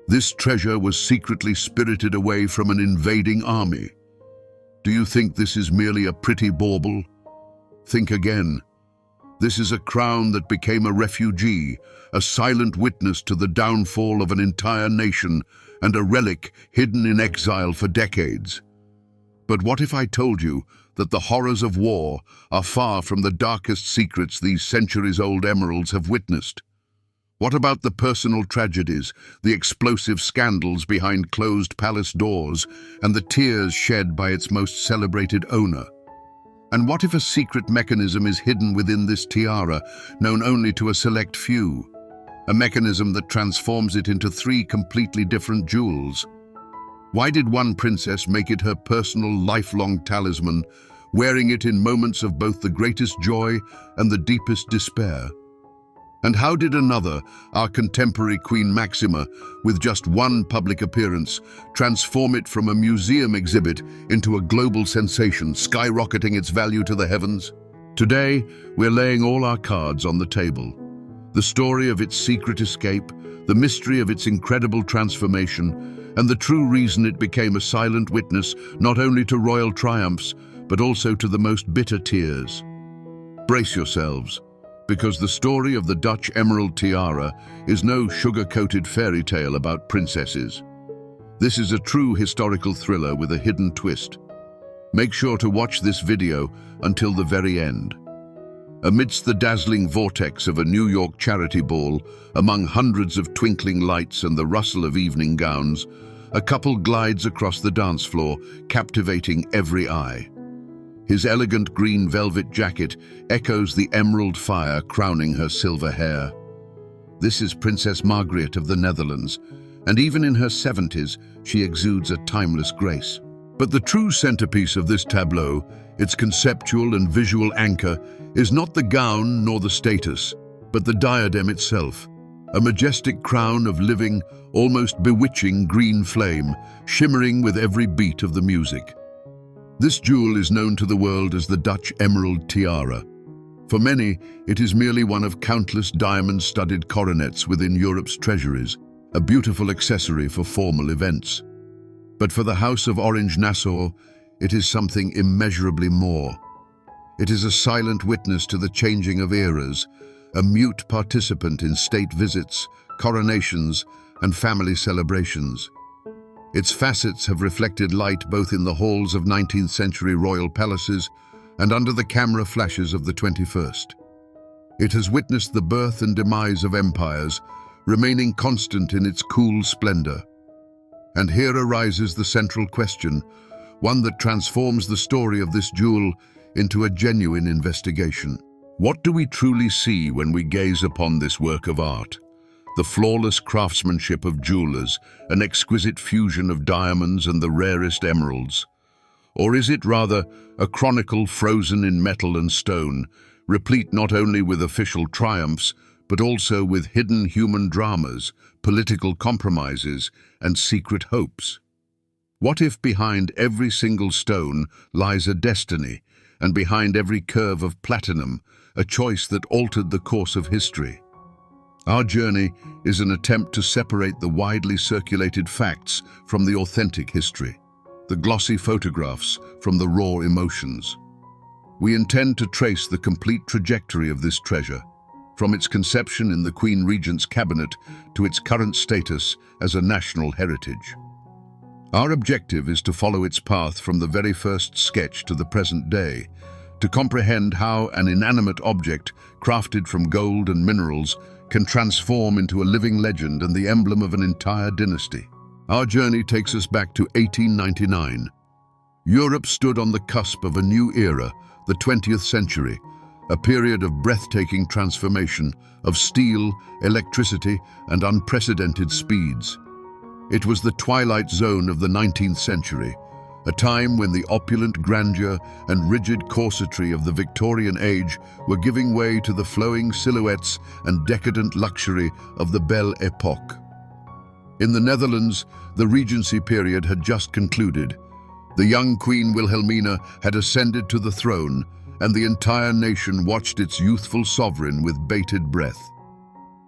This treasure was secretly spirited away from an invading army. Do you think this is merely a pretty bauble? Think again. This is a crown that became a refugee, a silent witness to the downfall of an entire nation, and a relic hidden in exile for decades. But what if I told you that the horrors of war are far from the darkest secrets these centuries-old emeralds have witnessed? What about the personal tragedies, the explosive scandals behind closed palace doors, and the tears shed by its most celebrated owner? And what if a secret mechanism is hidden within this tiara, known only to a select few? A mechanism that transforms it into three completely different jewels. Why did one princess make it her personal lifelong talisman, wearing it in moments of both the greatest joy and the deepest despair? And how did another, our contemporary Queen Maxima, with just one public appearance, transform it from a museum exhibit into a global sensation, skyrocketing its value to the heavens? Today, we're laying all our cards on the table. The story of its secret escape, the mystery of its incredible transformation, and the true reason it became a silent witness not only to royal triumphs, but also to the most bitter tears. Brace yourselves, because the story of the Dutch emerald tiara is no sugar-coated fairy tale about princesses. This is a true historical thriller with a hidden twist. Make sure to watch this video until the very end. Amidst the dazzling vortex of a New York charity ball, among hundreds of twinkling lights and the rustle of evening gowns, a couple glides across the dance floor, captivating every eye. His elegant green velvet jacket echoes the emerald fire crowning her silver hair. This is Princess Margriet of the Netherlands, and even in her 70s, she exudes a timeless grace. But the true centerpiece of this tableau, its conceptual and visual anchor, is not the gown nor the status, but the diadem itself. A majestic crown of living, almost bewitching green flame, shimmering with every beat of the music. This jewel is known to the world as the Dutch emerald tiara. For many, it is merely one of countless diamond-studded coronets within Europe's treasuries, a beautiful accessory for formal events. But for the House of Orange-Nassau, it is something immeasurably more. It is a silent witness to the changing of eras, a mute participant in state visits, coronations, and family celebrations. Its facets have reflected light both in the halls of 19th century royal palaces and under the camera flashes of the 21st. It has witnessed the birth and demise of empires, remaining constant in its cool splendor. And here arises the central question, one that transforms the story of this jewel into a genuine investigation. What do we truly see when we gaze upon this work of art? The flawless craftsmanship of jewelers, an exquisite fusion of diamonds and the rarest emeralds? Or is it rather a chronicle frozen in metal and stone, replete not only with official triumphs, but also with hidden human dramas, political compromises, and secret hopes? What if behind every single stone lies a destiny, and behind every curve of platinum, a choice that altered the course of history? Our journey is an attempt to separate the widely circulated facts from the authentic history, the glossy photographs from the raw emotions. We intend to trace the complete trajectory of this treasure, from its conception in the Queen Regent's cabinet to its current status as a national heritage. Our objective is to follow its path from the very first sketch to the present day, to comprehend how an inanimate object crafted from gold and minerals can transform into a living legend and the emblem of an entire dynasty. Our journey takes us back to 1899. Europe stood on the cusp of a new era, the 20th century, a period of breathtaking transformation, of steel, electricity, and unprecedented speeds. It was the twilight zone of the 19th century, a time when the opulent grandeur and rigid corsetry of the Victorian age were giving way to the flowing silhouettes and decadent luxury of the Belle Époque. In the Netherlands, the Regency period had just concluded. The young Queen Wilhelmina had ascended to the throne, and the entire nation watched its youthful sovereign with bated breath.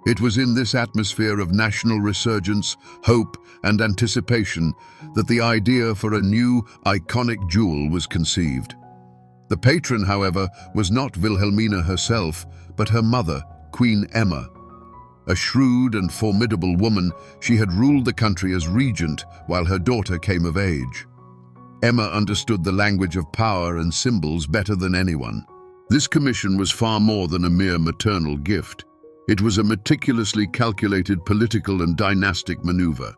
It was in this atmosphere of national resurgence, hope, and anticipation that the idea for a new, iconic jewel was conceived. The patron, however, was not Wilhelmina herself, but her mother, Queen Emma. A shrewd and formidable woman, she had ruled the country as regent while her daughter came of age. Emma understood the language of power and symbols better than anyone. This commission was far more than a mere maternal gift. It was a meticulously calculated political and dynastic maneuver.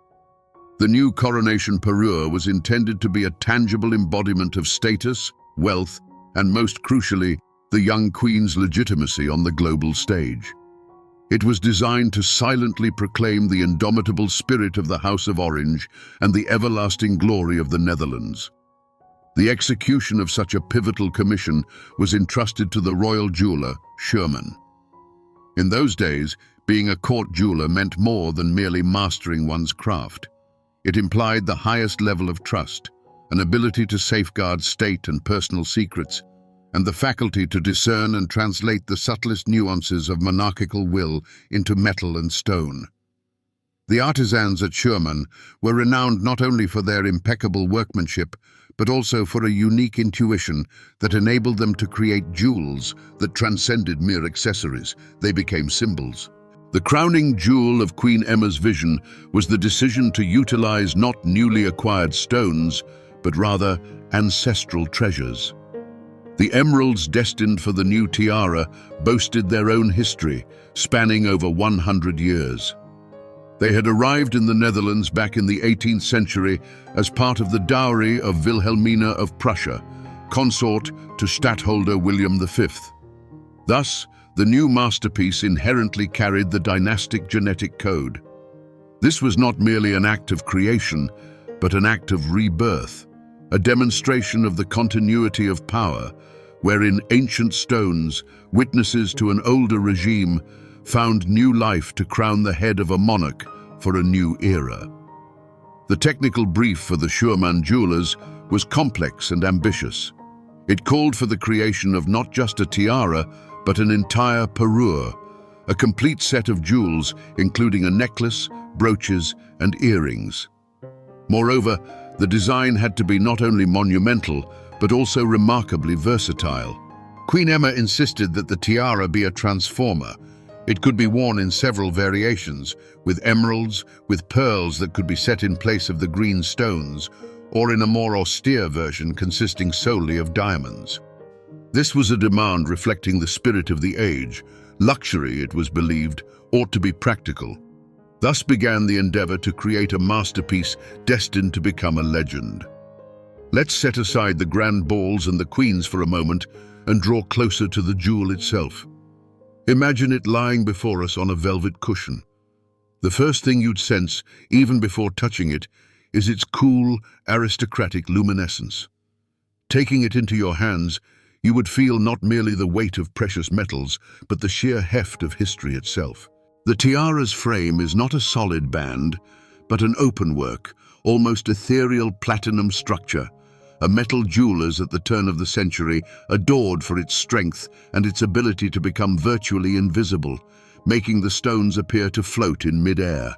The new coronation parure was intended to be a tangible embodiment of status, wealth, and most crucially, the young queen's legitimacy on the global stage. It was designed to silently proclaim the indomitable spirit of the House of Orange and the everlasting glory of the Netherlands. The execution of such a pivotal commission was entrusted to the royal jeweler, Schuurman. In those days, being a court jeweler meant more than merely mastering one's craft. It implied the highest level of trust, an ability to safeguard state and personal secrets, and the faculty to discern and translate the subtlest nuances of monarchical will into metal and stone. The artisans at Schuurman were renowned not only for their impeccable workmanship, but also for a unique intuition that enabled them to create jewels that transcended mere accessories. They became symbols. The crowning jewel of Queen Emma's vision was the decision to utilize not newly acquired stones, but rather ancestral treasures. The emeralds destined for the new tiara boasted their own history, spanning over 100 years. They had arrived in the Netherlands back in the 18th century as part of the dowry of Wilhelmina of Prussia, consort to Stadtholder William V. Thus, the new masterpiece inherently carried the dynastic genetic code. This was not merely an act of creation, but an act of rebirth, a demonstration of the continuity of power, wherein ancient stones, witnesses to an older regime, found new life to crown the head of a monarch for a new era. The technical brief for the Schuurman jewelers was complex and ambitious. It called for the creation of not just a tiara, but an entire parure, a complete set of jewels including a necklace, brooches, and earrings. Moreover, the design had to be not only monumental, but also remarkably versatile. Queen Emma insisted that the tiara be a transformer. It could be worn in several variations, with emeralds, with pearls that could be set in place of the green stones, or in a more austere version consisting solely of diamonds. This was a demand reflecting the spirit of the age. Luxury, it was believed, ought to be practical. Thus began the endeavor to create a masterpiece destined to become a legend. Let's set aside the grand balls and the queens for a moment and draw closer to the jewel itself. Imagine it lying before us on a velvet cushion. The first thing you'd sense, even before touching it, is its cool, aristocratic luminescence. Taking it into your hands, you would feel not merely the weight of precious metals, but the sheer heft of history itself. The tiara's frame is not a solid band, but an openwork, almost ethereal platinum structure, a metal jewelers at the turn of the century adored for its strength and its ability to become virtually invisible, making the stones appear to float in mid-air.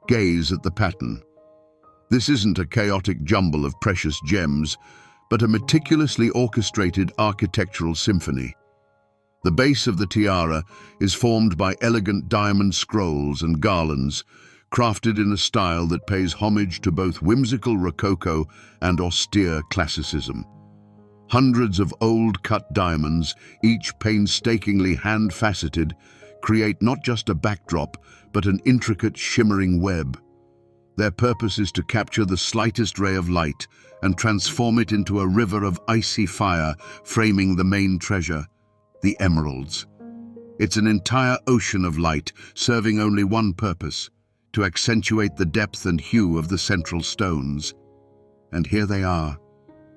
Gaze at the pattern. This isn't a chaotic jumble of precious gems, but a meticulously orchestrated architectural symphony. The base of the tiara is formed by elegant diamond scrolls and garlands, crafted in a style that pays homage to both whimsical Rococo and austere classicism. Hundreds of old-cut diamonds, each painstakingly hand-faceted, create not just a backdrop, but an intricate, shimmering web. Their purpose is to capture the slightest ray of light and transform it into a river of icy fire, framing the main treasure, the emeralds. It's an entire ocean of light, serving only one purpose: to accentuate the depth and hue of the central stones. And here they are,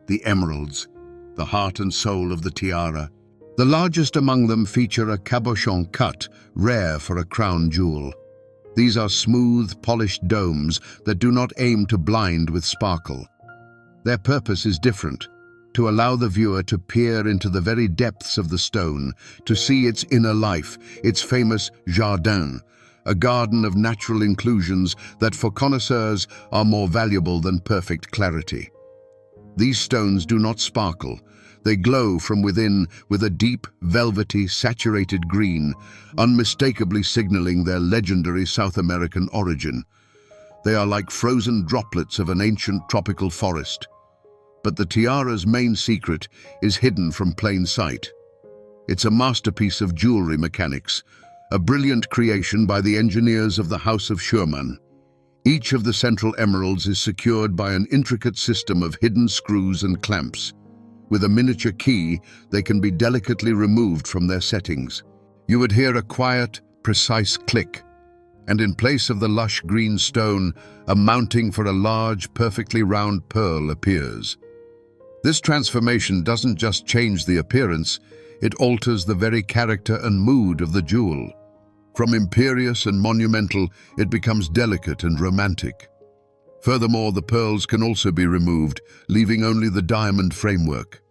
the emeralds, the heart and soul of the tiara. The largest among them feature a cabochon cut, rare for a crown jewel. These are smooth, polished domes that do not aim to blind with sparkle. Their purpose is different. to allow the viewer to peer into the very depths of the stone, to see its inner life, its famous jardin, a garden of natural inclusions that for connoisseurs are more valuable than perfect clarity. These stones do not sparkle. They glow from within with a deep, velvety, saturated green, unmistakably signaling their legendary South American origin. They are like frozen droplets of an ancient tropical forest. But the tiara's main secret is hidden from plain sight. It's a masterpiece of jewelry mechanics, a brilliant creation by the engineers of the House of Schurman. Each of the central emeralds is secured by an intricate system of hidden screws and clamps. With a miniature key, they can be delicately removed from their settings. You would hear a quiet, precise click, and in place of the lush green stone, a mounting for a large, perfectly round pearl appears. This transformation doesn't just change the appearance, it alters the very character and mood of the jewel. From imperious and monumental, it becomes delicate and romantic. Furthermore, the pearls can also be removed, leaving only the diamond framework.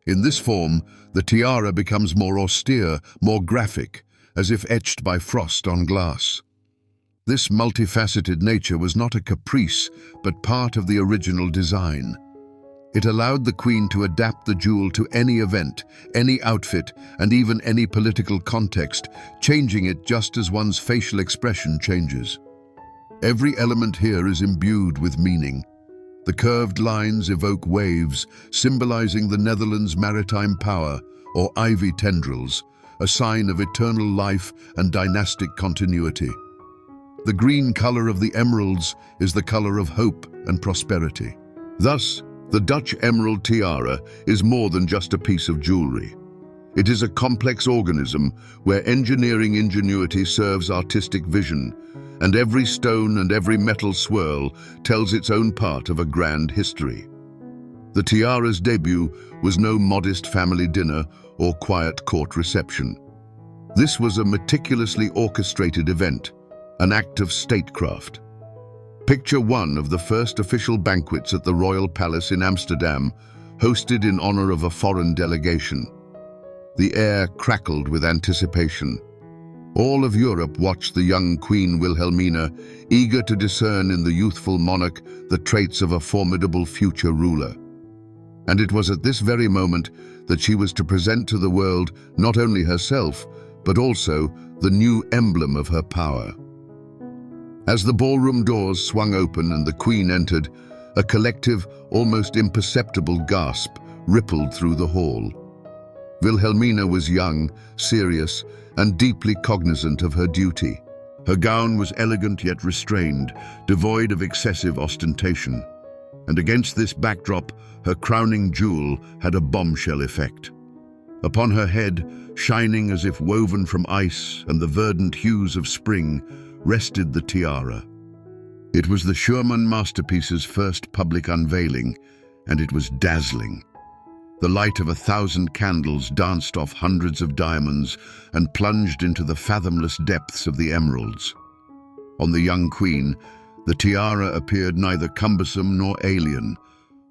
In this form, the tiara becomes more austere, more graphic, as if etched by frost on glass. This multifaceted nature was not a caprice, but part of the original design. It allowed the queen to adapt the jewel to any event, any outfit, and even any political context, changing it just as one's facial expression changes. Every element here is imbued with meaning. The curved lines evoke waves, symbolizing the Netherlands' maritime power, or ivy tendrils, a sign of eternal life and dynastic continuity. The green color of the emeralds is the color of hope and prosperity. Thus, the Dutch emerald tiara is more than just a piece of jewelry. It is a complex organism where engineering ingenuity serves artistic vision, and every stone and every metal swirl tells its own part of a grand history. The tiara's debut was no modest family dinner or quiet court reception. This was a meticulously orchestrated event, an act of statecraft. Picture one of the first official banquets at the Royal Palace in Amsterdam, hosted in honor of a foreign delegation. The air crackled with anticipation. All of Europe watched the young Queen Wilhelmina, eager to discern in the youthful monarch the traits of a formidable future ruler. And it was at this very moment that she was to present to the world not only herself, but also the new emblem of her power. As the ballroom doors swung open and the Queen entered, a collective, almost imperceptible gasp rippled through the hall. Wilhelmina was young, serious, and deeply cognizant of her duty. Her gown was elegant yet restrained, devoid of excessive ostentation. And against this backdrop, her crowning jewel had a bombshell effect. Upon her head, shining as if woven from ice and the verdant hues of spring, rested the tiara. It was the Schurman masterpiece's first public unveiling, and it was dazzling. The light of 1,000 candles danced off hundreds of diamonds and plunged into the fathomless depths of the emeralds. On the young queen, the tiara appeared neither cumbersome nor alien.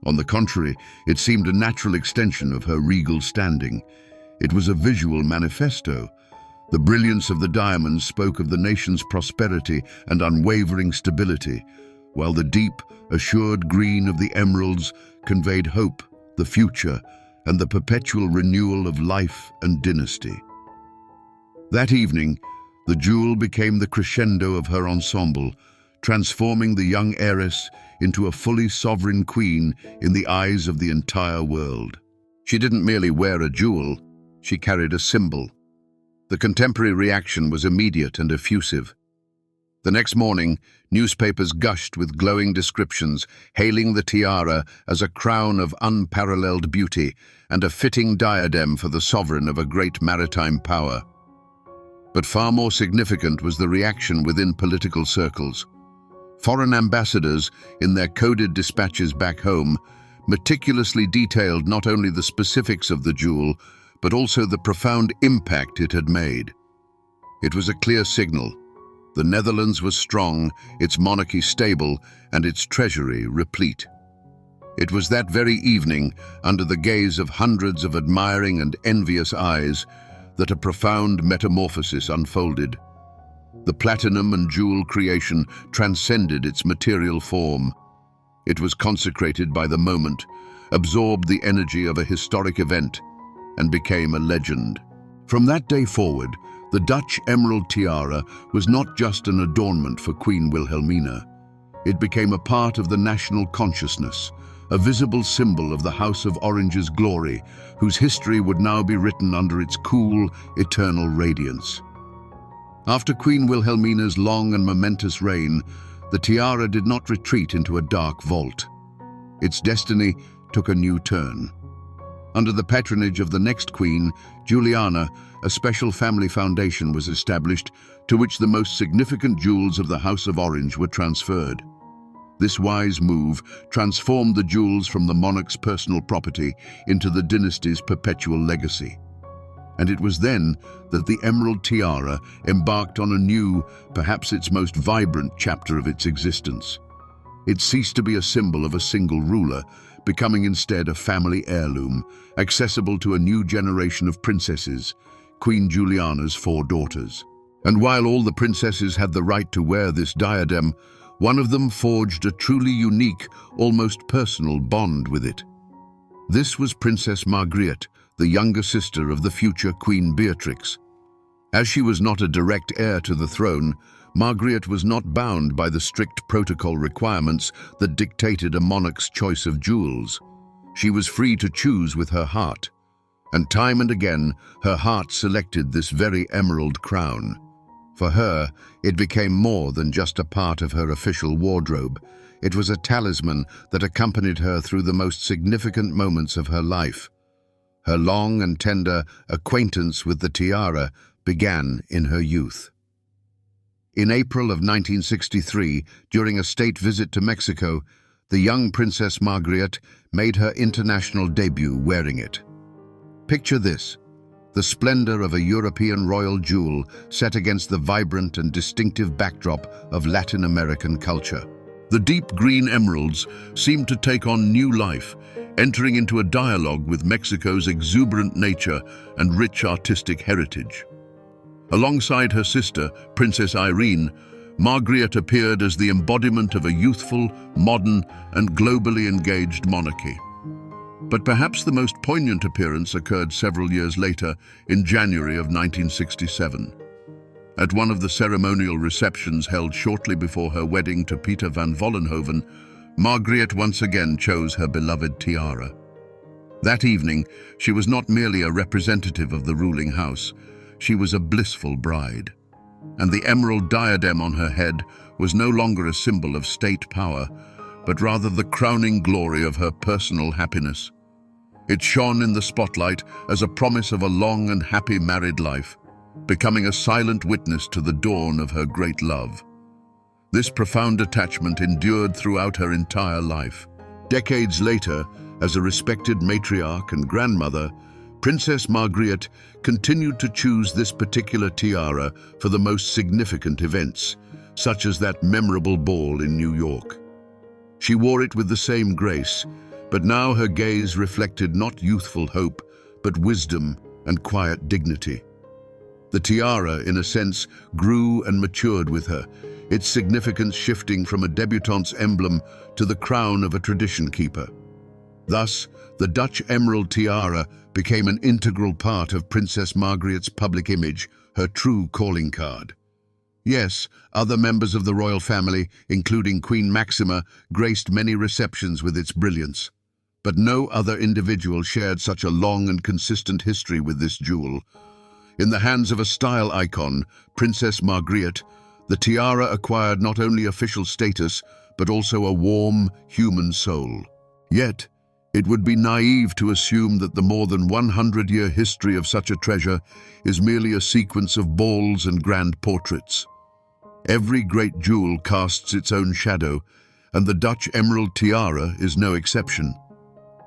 On the contrary, it seemed a natural extension of her regal standing. It was a visual manifesto. The brilliance of the diamonds spoke of the nation's prosperity and unwavering stability, while the deep, assured green of the emeralds conveyed hope, the future, and the perpetual renewal of life and dynasty. That evening, the jewel became the crescendo of her ensemble, transforming the young heiress into a fully sovereign queen in the eyes of the entire world. She didn't merely wear a jewel, she carried a symbol. The contemporary reaction was immediate and effusive. The next morning, newspapers gushed with glowing descriptions, hailing the tiara as a crown of unparalleled beauty and a fitting diadem for the sovereign of a great maritime power. But far more significant was the reaction within political circles. Foreign ambassadors, in their coded dispatches back home, meticulously detailed not only the specifics of the jewel, but also the profound impact it had made. It was a clear signal. The Netherlands was strong, its monarchy stable, and its treasury replete. It was that very evening, under the gaze of hundreds of admiring and envious eyes, that a profound metamorphosis unfolded. The platinum and jewel creation transcended its material form. It was consecrated by the moment, absorbed the energy of a historic event, and became a legend. From that day forward, the Dutch emerald tiara was not just an adornment for Queen Wilhelmina. It became a part of the national consciousness, a visible symbol of the House of Orange's glory, whose history would now be written under its cool, eternal radiance. After Queen Wilhelmina's long and momentous reign, the tiara did not retreat into a dark vault. Its destiny took a new turn. Under the patronage of the next queen, Juliana, a special family foundation was established to which the most significant jewels of the House of Orange were transferred. This wise move transformed the jewels from the monarch's personal property into the dynasty's perpetual legacy. And it was then that the emerald tiara embarked on a new, perhaps its most vibrant chapter of its existence. It ceased to be a symbol of a single ruler, becoming instead a family heirloom, accessible to a new generation of princesses, Queen Juliana's 4 daughters. And while all the princesses had the right to wear this diadem, one of them forged a truly unique, almost personal bond with it. This was Princess Margriet, the younger sister of the future Queen Beatrix. As she was not a direct heir to the throne, Margriet was not bound by the strict protocol requirements that dictated a monarch's choice of jewels. She was free to choose with her heart, and time and again her heart selected this very emerald crown. For her, it became more than just a part of her official wardrobe. It was a talisman that accompanied her through the most significant moments of her life. Her long and tender acquaintance with the tiara began in her youth. In April of 1963, during a state visit to Mexico, the young Princess Margriet made her international debut wearing it. Picture this: the splendor of a European royal jewel set against the vibrant and distinctive backdrop of Latin American culture. The deep green emeralds seemed to take on new life, entering into a dialogue with Mexico's exuberant nature and rich artistic heritage. Alongside her sister, Princess Irene, Margriet appeared as the embodiment of a youthful, modern, and globally engaged monarchy. But perhaps the most poignant appearance occurred several years later, in January of 1967. At one of the ceremonial receptions held shortly before her wedding to Peter van Vollenhoven, Margriet once again chose her beloved tiara. That evening, she was not merely a representative of the ruling house, she was a blissful bride. And the emerald diadem on her head was no longer a symbol of state power, but rather the crowning glory of her personal happiness. It shone in the spotlight as a promise of a long and happy married life, becoming a silent witness to the dawn of her great love. This profound attachment endured throughout her entire life. Decades later, as a respected matriarch and grandmother, Princess Margriet continued to choose this particular tiara for the most significant events, such as that memorable ball in New York. She wore it with the same grace, but now her gaze reflected not youthful hope, but wisdom and quiet dignity. The tiara, in a sense, grew and matured with her, its significance shifting from a debutante's emblem to the crown of a tradition keeper. Thus, the Dutch emerald tiara became an integral part of Princess Margriet's public image, her true calling card. Yes, other members of the royal family, including Queen Maxima, graced many receptions with its brilliance. But no other individual shared such a long and consistent history with this jewel. In the hands of a style icon, Princess Margriet, the tiara acquired not only official status, but also a warm, human soul. Yet, it would be naive to assume that the more than 100-year history of such a treasure is merely a sequence of balls and grand portraits. Every great jewel casts its own shadow, and the Dutch emerald tiara is no exception.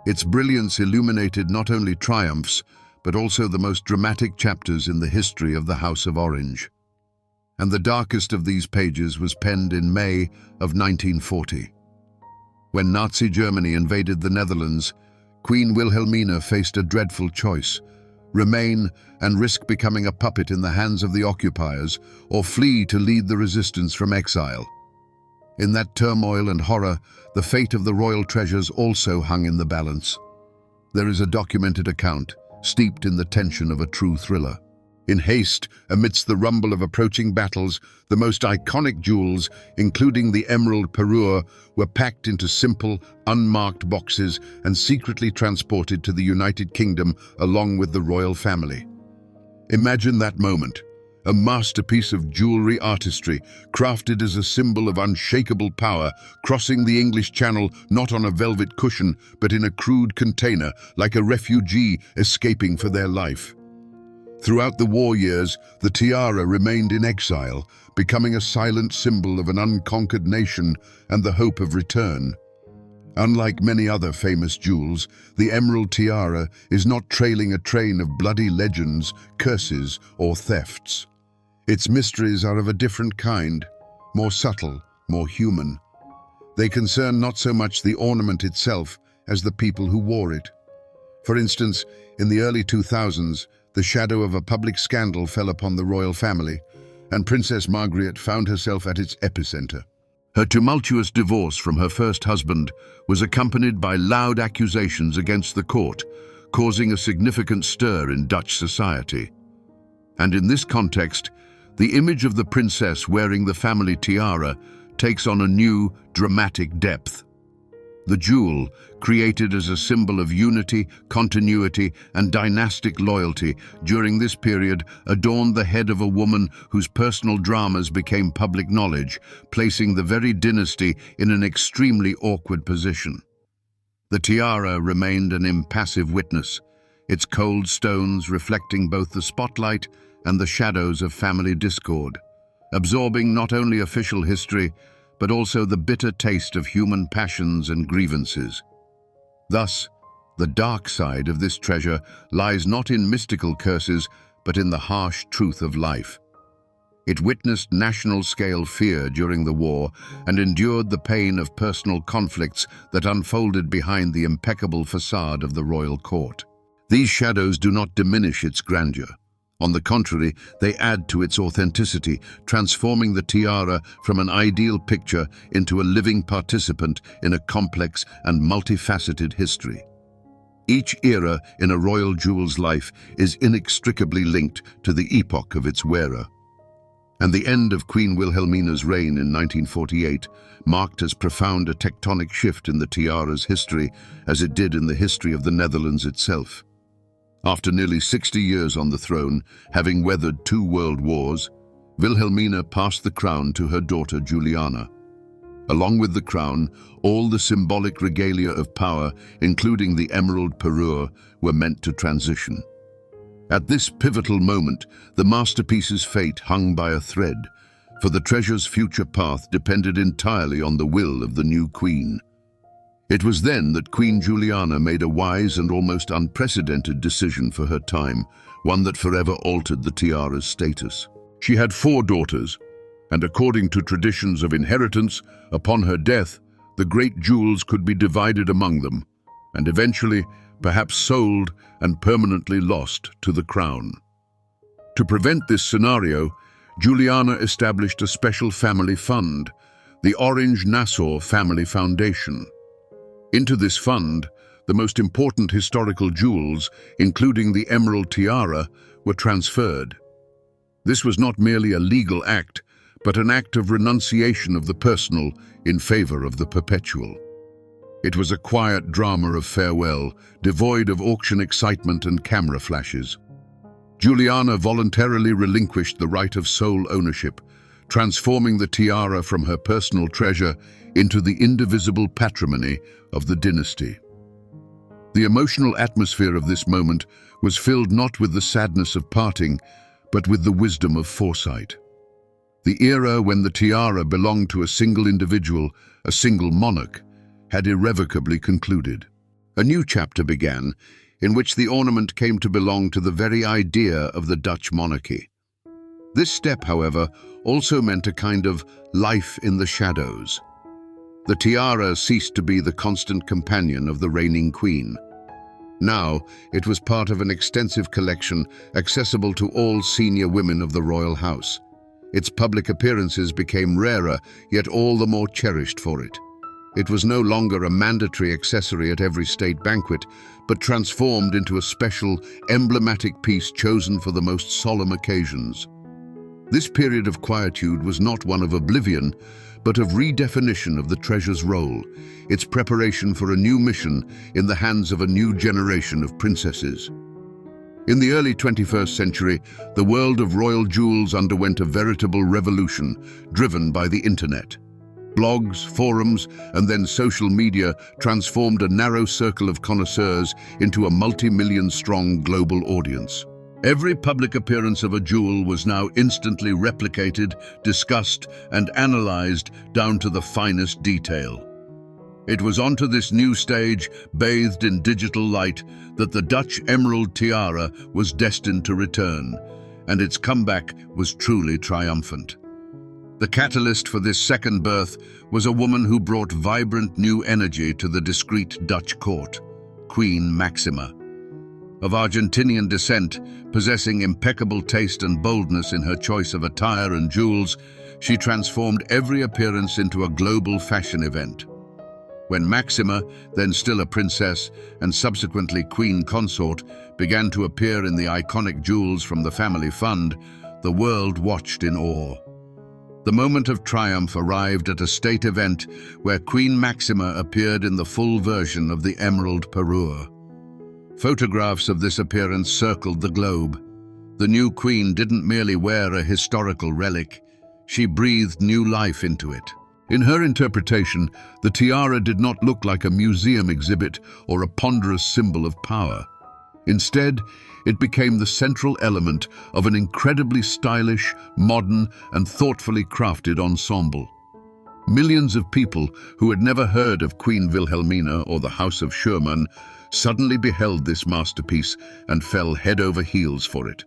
Its brilliance illuminated not only triumphs, but also the most dramatic chapters in the history of the House of Orange. And the darkest of these pages was penned in May of 1940. When Nazi Germany invaded the Netherlands, Queen Wilhelmina faced a dreadful choice: remain and risk becoming a puppet in the hands of the occupiers, or flee to lead the resistance from exile. In that turmoil and horror, the fate of the royal treasures also hung in the balance. There is a documented account, steeped in the tension of a true thriller. In haste, amidst the rumble of approaching battles, the most iconic jewels, including the emerald parure, were packed into simple, unmarked boxes and secretly transported to the United Kingdom along with the royal family. Imagine that moment, a masterpiece of jewelry artistry, crafted as a symbol of unshakable power, crossing the English Channel not on a velvet cushion, but in a crude container, like a refugee escaping for their life. Throughout the war years, the tiara remained in exile, becoming a silent symbol of an unconquered nation and the hope of return. Unlike many other famous jewels, the emerald tiara is not trailing a train of bloody legends, curses, or thefts. Its mysteries are of a different kind, more subtle, more human. They concern not so much the ornament itself as the people who wore it. For instance, in the early 2000s, the shadow of a public scandal fell upon the royal family, and Princess Margaret found herself at its epicenter. Her tumultuous divorce from her first husband was accompanied by loud accusations against the court, causing a significant stir in Dutch society. And in this context, the image of the princess wearing the family tiara takes on a new, dramatic depth. The jewel, created as a symbol of unity, continuity, and dynastic loyalty during this period, adorned the head of a woman whose personal dramas became public knowledge, placing the very dynasty in an extremely awkward position. The tiara remained an impassive witness, its cold stones reflecting both the spotlight and the shadows of family discord, absorbing not only official history, but also the bitter taste of human passions and grievances. Thus, the dark side of this treasure lies not in mystical curses, but in the harsh truth of life. It witnessed national-scale fear during the war and endured the pain of personal conflicts that unfolded behind the impeccable facade of the royal court. These shadows do not diminish its grandeur. On the contrary, they add to its authenticity, transforming the tiara from an ideal picture into a living participant in a complex and multifaceted history. Each era in a royal jewel's life is inextricably linked to the epoch of its wearer. And the end of Queen Wilhelmina's reign in 1948 marked as profound a tectonic shift in the tiara's history as it did in the history of the Netherlands itself. After nearly 60 years on the throne, having weathered 2 world wars, Wilhelmina passed the crown to her daughter Juliana. Along with the crown, all the symbolic regalia of power, including the emerald parure, were meant to transition. At this pivotal moment, the masterpiece's fate hung by a thread, for the treasure's future path depended entirely on the will of the new queen. It was then that Queen Juliana made a wise and almost unprecedented decision for her time, one that forever altered the tiara's status. She had 4 daughters, and according to traditions of inheritance, upon her death, the great jewels could be divided among them, and eventually, perhaps sold and permanently lost to the crown. To prevent this scenario, Juliana established a special family fund, the Orange-Nassau Family Foundation. Into this fund, the most important historical jewels, including the emerald tiara, were transferred. This was not merely a legal act, but an act of renunciation of the personal in favor of the perpetual. It was a quiet drama of farewell, devoid of auction excitement and camera flashes. Juliana voluntarily relinquished the right of sole ownership, transforming the tiara from her personal treasure into the indivisible patrimony of the dynasty. The emotional atmosphere of this moment was filled not with the sadness of parting, but with the wisdom of foresight. The era when the tiara belonged to a single individual, a single monarch, had irrevocably concluded. A new chapter began, in which the ornament came to belong to the very idea of the Dutch monarchy. This step, however, also meant a kind of life in the shadows. The tiara ceased to be the constant companion of the reigning queen. Now, it was part of an extensive collection accessible to all senior women of the royal house. Its public appearances became rarer, yet all the more cherished for it. It was no longer a mandatory accessory at every state banquet, but transformed into a special, emblematic piece chosen for the most solemn occasions. This period of quietude was not one of oblivion, but of redefinition of the treasure's role, its preparation for a new mission in the hands of a new generation of princesses. In the early 21st century, the world of royal jewels underwent a veritable revolution, driven by the internet. Blogs, forums, and then social media transformed a narrow circle of connoisseurs into a multi-million-strong global audience. Every public appearance of a jewel was now instantly replicated, discussed, and analyzed down to the finest detail. It was onto this new stage, bathed in digital light, that the Dutch emerald tiara was destined to return, and its comeback was truly triumphant. The catalyst for this second birth was a woman who brought vibrant new energy to the discreet Dutch court, Queen Maxima. Of Argentinian descent, possessing impeccable taste and boldness in her choice of attire and jewels, she transformed every appearance into a global fashion event. When Maxima, then still a princess and subsequently queen consort, began to appear in the iconic jewels from the family fund, the world watched in awe. The moment of triumph arrived at a state event where Queen Maxima appeared in the full version of the emerald parure. Photographs of this appearance circled the globe. The new queen didn't merely wear a historical relic, she breathed new life into it. In her interpretation, the tiara did not look like a museum exhibit or a ponderous symbol of power. Instead, it became the central element of an incredibly stylish, modern, and thoughtfully crafted ensemble. Millions of people who had never heard of Queen Wilhelmina or the House of Schurman suddenly beheld this masterpiece and fell head over heels for it.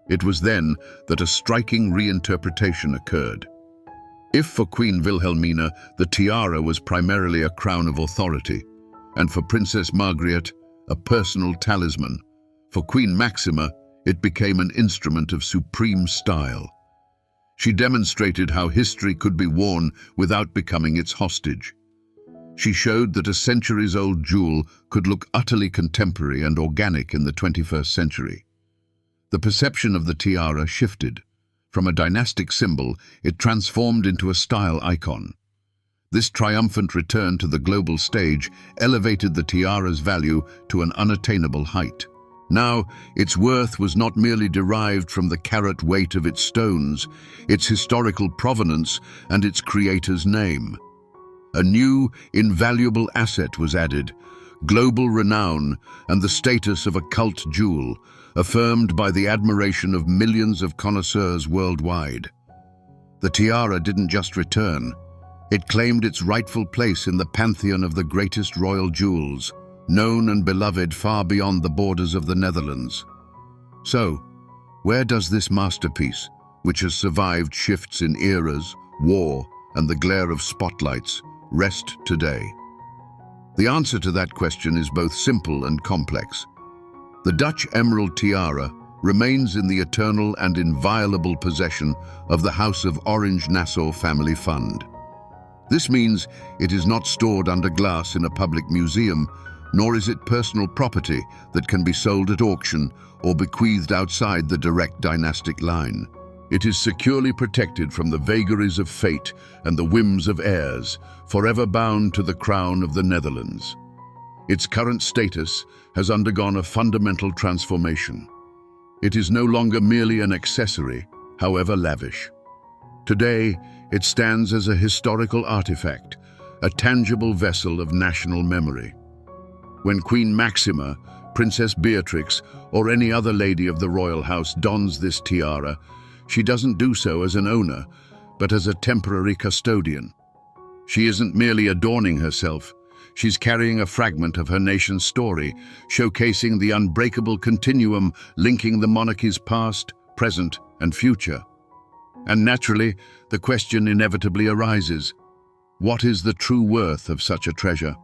It was then that a striking reinterpretation occurred. If for Queen Wilhelmina, the tiara was primarily a crown of authority, and for Princess Margrethe, a personal talisman, for Queen Maxima, it became an instrument of supreme style. She demonstrated how history could be worn without becoming its hostage. She showed that a centuries-old jewel could look utterly contemporary and organic in the 21st century. The perception of the tiara shifted. From a dynastic symbol, it transformed into a style icon. This triumphant return to the global stage elevated the tiara's value to an unattainable height. Now, its worth was not merely derived from the carat weight of its stones, its historical provenance, and its creator's name. A new, invaluable asset was added, global renown and the status of a cult jewel, affirmed by the admiration of millions of connoisseurs worldwide. The tiara didn't just return. It claimed its rightful place in the pantheon of the greatest royal jewels, known and beloved far beyond the borders of the Netherlands. So, where does this masterpiece, which has survived shifts in eras, war, and the glare of spotlights, rest today? The answer to that question is both simple and complex. The Dutch emerald tiara remains in the eternal and inviolable possession of the House of Orange-Nassau family fund. This means it is not stored under glass in a public museum, nor is it personal property that can be sold at auction or bequeathed outside the direct dynastic line. It is securely protected from the vagaries of fate and the whims of heirs, forever bound to the crown of the Netherlands. Its current status has undergone a fundamental transformation. It is no longer merely an accessory, however lavish. Today, it stands as a historical artifact, a tangible vessel of national memory. When Queen Maxima, Princess Beatrix, or any other lady of the royal house dons this tiara, she doesn't do so as an owner, but as a temporary custodian. She isn't merely adorning herself, she's carrying a fragment of her nation's story, showcasing the unbreakable continuum linking the monarchy's past, present, and future. And naturally, the question inevitably arises, What is the true worth of such a treasure?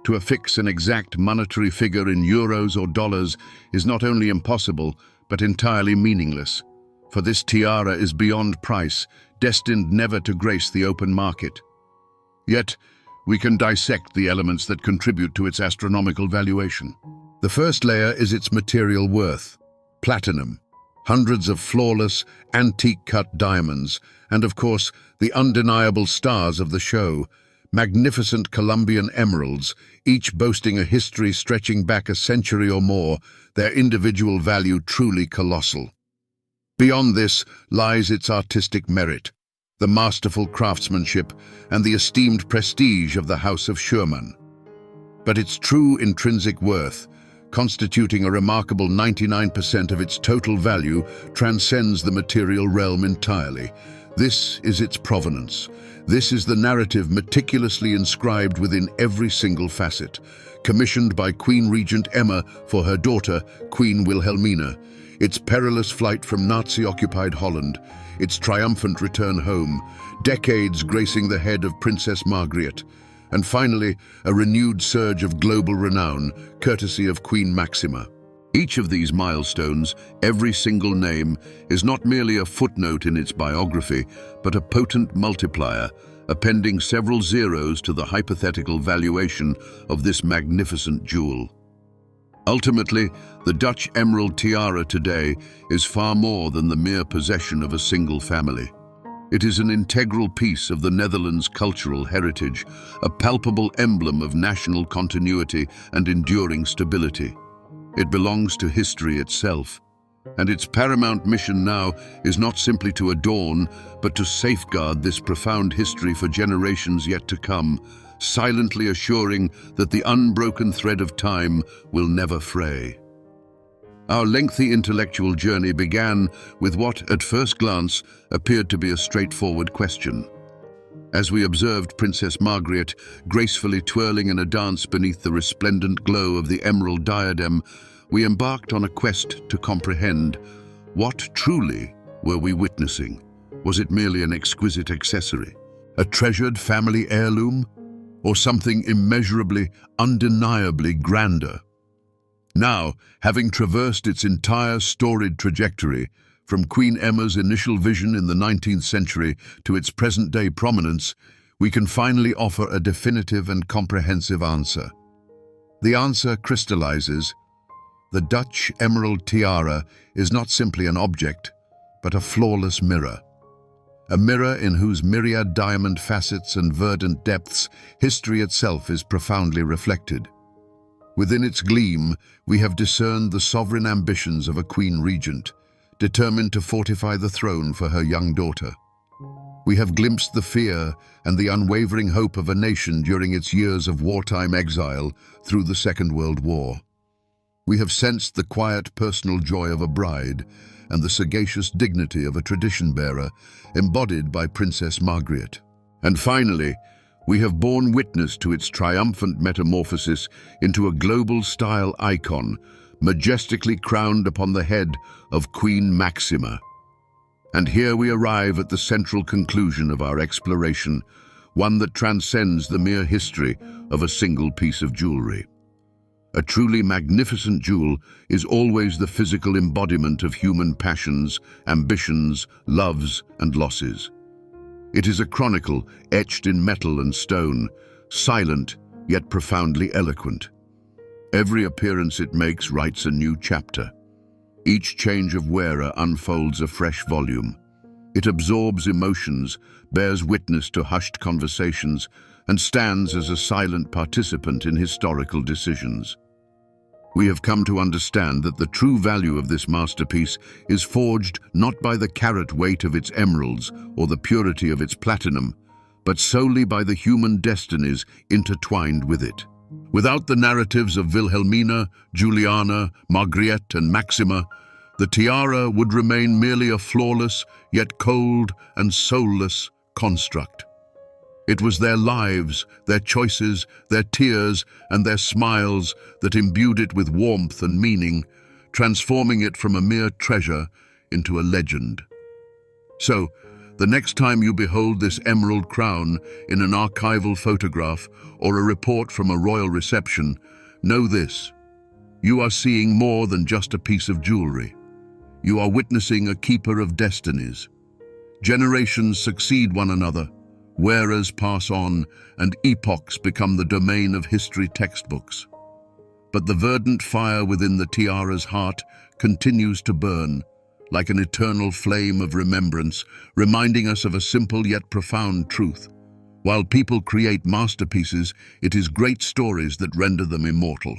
To affix an exact monetary figure in euros or dollars is not only impossible, but entirely meaningless. For this tiara is beyond price, destined never to grace the open market. Yet, we can dissect the elements that contribute to its astronomical valuation. The first layer is its material worth. Platinum, hundreds of flawless, antique-cut diamonds, and of course, the undeniable stars of the show, magnificent Colombian emeralds, each boasting a history stretching back a century or more, their individual value truly colossal. Beyond this lies its artistic merit, the masterful craftsmanship and the esteemed prestige of the House of Schurman. But its true intrinsic worth, constituting a remarkable 99% of its total value, transcends the material realm entirely. This is its provenance. This is the narrative meticulously inscribed within every single facet, commissioned by Queen Regent Emma for her daughter, Queen Wilhelmina, its perilous flight from Nazi-occupied Holland, its triumphant return home, decades gracing the head of Princess Margriet, and finally, a renewed surge of global renown, courtesy of Queen Maxima. Each of these milestones, every single name, is not merely a footnote in its biography, but a potent multiplier, appending several zeros to the hypothetical valuation of this magnificent jewel. Ultimately, the Dutch emerald tiara today is far more than the mere possession of a single family. It is an integral piece of the Netherlands' cultural heritage, a palpable emblem of national continuity and enduring stability. It belongs to history itself, and its paramount mission now is not simply to adorn, but to safeguard this profound history for generations yet to come, silently assuring that the unbroken thread of time will never fray. Our lengthy intellectual journey began with what, at first glance, appeared to be a straightforward question. As we observed Princess Margriet gracefully twirling in a dance beneath the resplendent glow of the emerald diadem, we embarked on a quest to comprehend what truly were we witnessing. Was it merely an exquisite accessory, a treasured family heirloom, or something immeasurably, undeniably grander? Now, having traversed its entire storied trajectory, from Queen Emma's initial vision in the 19th century to its present-day prominence, we can finally offer a definitive and comprehensive answer. The answer crystallizes. The Dutch emerald tiara is not simply an object, but a flawless mirror. A mirror in whose myriad diamond facets and verdant depths, history itself is profoundly reflected. Within its gleam, we have discerned the sovereign ambitions of a queen regent, determined to fortify the throne for her young daughter. We have glimpsed the fear and the unwavering hope of a nation during its years of wartime exile through the Second World War. We have sensed the quiet personal joy of a bride and the sagacious dignity of a tradition-bearer embodied by Princess Margriet. And finally, we have borne witness to its triumphant metamorphosis into a global-style icon, majestically crowned upon the head of Queen Maxima. And here we arrive at the central conclusion of our exploration, one that transcends the mere history of a single piece of jewelry. A truly magnificent jewel is always the physical embodiment of human passions, ambitions, loves, and losses. It is a chronicle etched in metal and stone, silent yet profoundly eloquent. Every appearance it makes writes a new chapter. Each change of wearer unfolds a fresh volume. It absorbs emotions, bears witness to hushed conversations, and stands as a silent participant in historical decisions. We have come to understand that the true value of this masterpiece is forged not by the carat weight of its emeralds or the purity of its platinum, but solely by the human destinies intertwined with it. Without the narratives of Wilhelmina, Juliana, Margriet, and Maxima, the tiara would remain merely a flawless, yet cold and soulless construct. It was their lives, their choices, their tears, and their smiles that imbued it with warmth and meaning, transforming it from a mere treasure into a legend. So, The next time you behold this emerald crown in an archival photograph or a report from a royal reception, know this: you are seeing more than just a piece of jewelry. You are witnessing a keeper of destinies. Generations succeed one another, wearers pass on, and epochs become the domain of history textbooks. But the verdant fire within the tiara's heart continues to burn, like an eternal flame of remembrance, reminding us of a simple yet profound truth. While people create masterpieces, it is great stories that render them immortal.